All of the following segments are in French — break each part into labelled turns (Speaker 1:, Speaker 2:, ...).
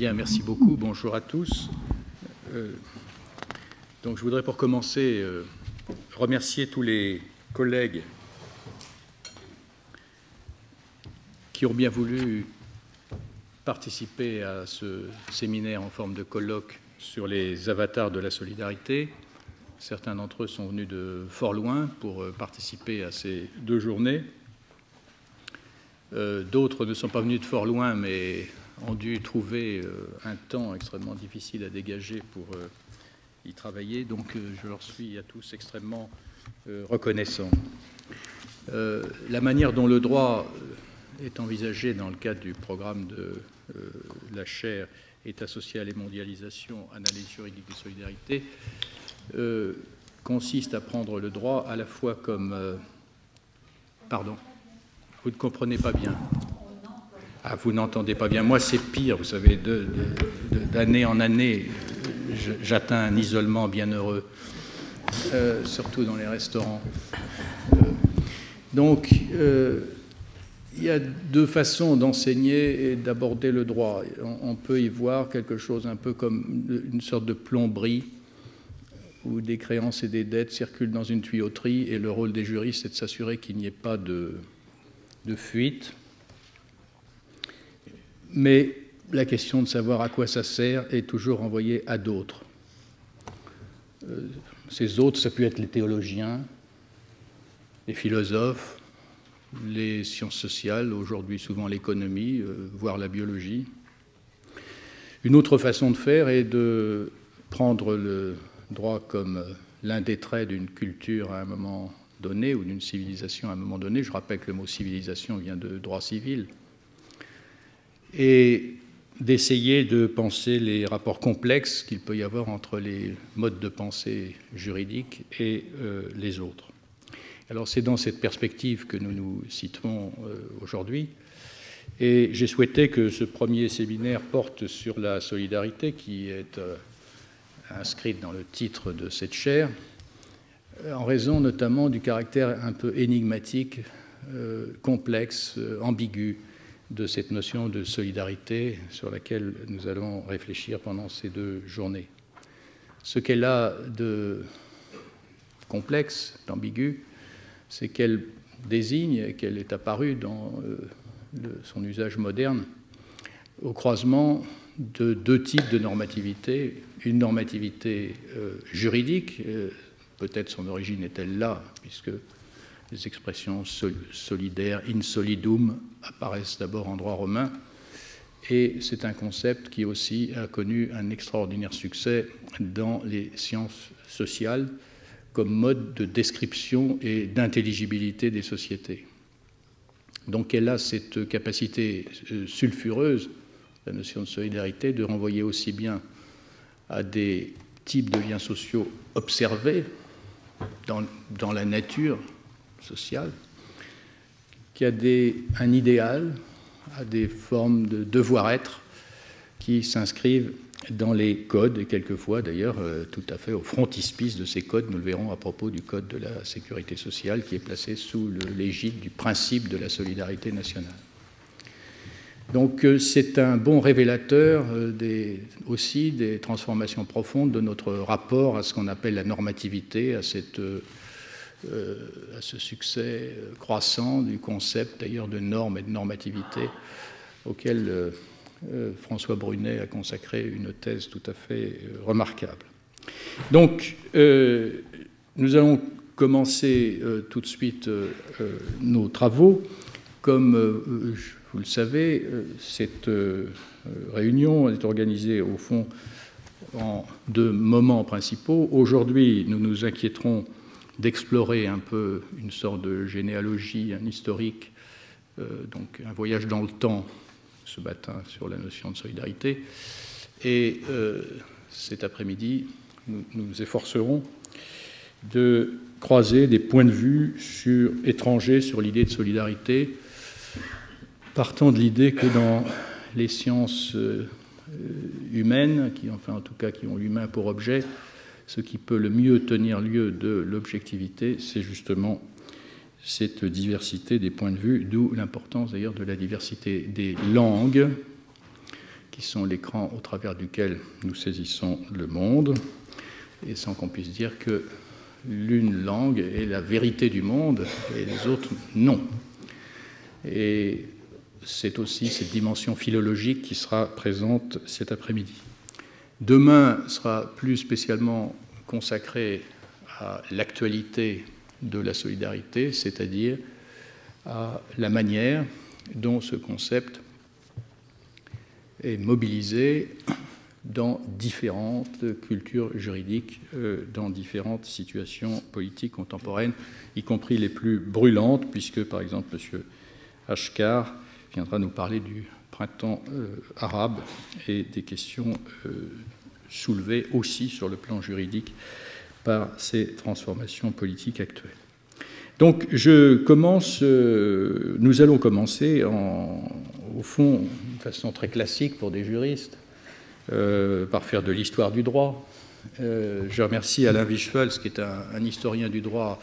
Speaker 1: Bien, merci beaucoup. Bonjour à tous. Donc, je voudrais pour commencer remercier tous les collègues qui ont bien voulu participer à ce séminaire en forme de colloque sur les avatars de la solidarité. Certains d'entre eux sont venus de fort loin pour participer à ces deux journées. D'autres ne sont pas venus de fort loin, mais ont dû trouver un temps extrêmement difficile à dégager pour y travailler. Donc, je leur suis à tous extrêmement reconnaissant. La manière dont le droit est envisagé dans le cadre du programme de la chaire État social et mondialisation, analyse juridique des solidarités, consiste à prendre le droit à la fois comme... Pardon, vous ne comprenez pas bien. Ah, vous n'entendez pas bien. Moi, c'est pire, vous savez, d'année en année, j'atteins un isolement bienheureux, surtout dans les restaurants. Donc, il y a deux façons d'enseigner et d'aborder le droit. On peut y voir quelque chose un peu comme une sorte de plomberie où des créances et des dettes circulent dans une tuyauterie et le rôle des juristes est de s'assurer qu'il n'y ait pas de fuite. Mais la question de savoir à quoi ça sert est toujours renvoyée à d'autres. Ces autres, ça peut être les théologiens, les philosophes, les sciences sociales, aujourd'hui souvent l'économie, voire la biologie. Une autre façon de faire est de prendre le droit comme l'un des traits d'une culture à un moment donné ou d'une civilisation à un moment donné. Je rappelle que le mot civilisation vient de droit civil. Et d'essayer de penser les rapports complexes qu'il peut y avoir entre les modes de pensée juridiques et les autres. Alors c'est dans cette perspective que nous nous situons aujourd'hui. Et j'ai souhaité que ce premier séminaire porte sur la solidarité qui est inscrite dans le titre de cette chaire, en raison notamment du caractère un peu énigmatique, complexe, ambigu de cette notion de solidarité sur laquelle nous allons réfléchir pendant ces deux journées. Ce qu'elle a de complexe, d'ambigu, c'est qu'elle désigne et qu'elle est apparue dans son usage moderne au croisement de deux types de normativité. Une normativité juridique, peut-être son origine est-elle là, puisque les expressions solidaire, in solidum, apparaissent d'abord en droit romain, et c'est un concept qui aussi a connu un extraordinaire succès dans les sciences sociales comme mode de description et d'intelligibilité des sociétés. Donc elle a cette capacité sulfureuse, la notion de solidarité, de renvoyer aussi bien à des types de liens sociaux observés dans la nature sociale, qui a un idéal, à des formes de devoir-être qui s'inscrivent dans les codes, et quelquefois d'ailleurs tout à fait au frontispice de ces codes, nous le verrons à propos du code de la sécurité sociale qui est placé sous l'égide du principe de la solidarité nationale. Donc c'est un bon révélateur aussi des transformations profondes de notre rapport à ce qu'on appelle la normativité, à ce succès croissant du concept d'ailleurs de normes et de normativité auquel François Brunet a consacré une thèse tout à fait remarquable. Donc nous allons commencer tout de suite nos travaux. Comme vous le savez, cette réunion est organisée au fond en deux moments principaux. Aujourd'hui, nous nous inquiéterons d'explorer un peu une sorte de généalogie, un historique, donc un voyage dans le temps ce matin sur la notion de solidarité. Et cet après-midi, nous nous efforcerons de croiser des points de vue étrangers sur l'idée de solidarité, partant de l'idée que dans les sciences humaines, enfin en tout cas qui ont l'humain pour objet, ce qui peut le mieux tenir lieu de l'objectivité, c'est justement cette diversité des points de vue, d'où l'importance d'ailleurs de la diversité des langues qui sont l'écran au travers duquel nous saisissons le monde, et sans qu'on puisse dire que l'une langue est la vérité du monde et les autres non. Et c'est aussi cette dimension philologique qui sera présente cet après-midi. Demain sera plus spécialement consacré à l'actualité de la solidarité, c'est-à-dire à la manière dont ce concept est mobilisé dans différentes cultures juridiques, dans différentes situations politiques contemporaines, y compris les plus brûlantes, puisque, par exemple, M. Ashkar viendra nous parler du printemps arabe et des questions soulevées aussi sur le plan juridique par ces transformations politiques actuelles. Donc, nous allons commencer, au fond, de façon très classique pour des juristes, par faire de l'histoire du droit. Je remercie Alain Wichfels, qui est un historien du droit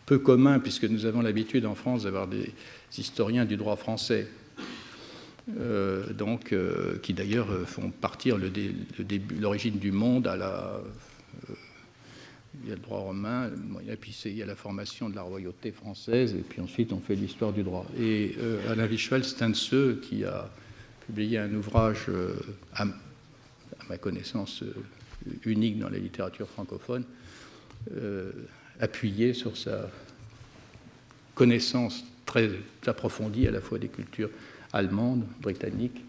Speaker 1: peu commun, puisque nous avons l'habitude en France d'avoir des historiens du droit français, qui d'ailleurs font partir l'origine du monde à la... il y a le droit romain, et puis il y a la formation de la royauté française, et puis ensuite on fait l'histoire du droit. Et Alain Wichfels, c'est un de ceux qui a publié un ouvrage, à ma connaissance, unique dans la littérature francophone, appuyé sur sa connaissance très approfondie à la fois des cultures allemandes, britanniques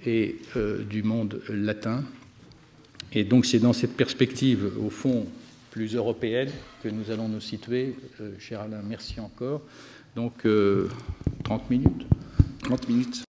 Speaker 1: et du monde latin. Et donc c'est dans cette perspective, au fond, plus européenne que nous allons nous situer. Cher Alain, merci encore. Donc 30 minutes. 30 minutes.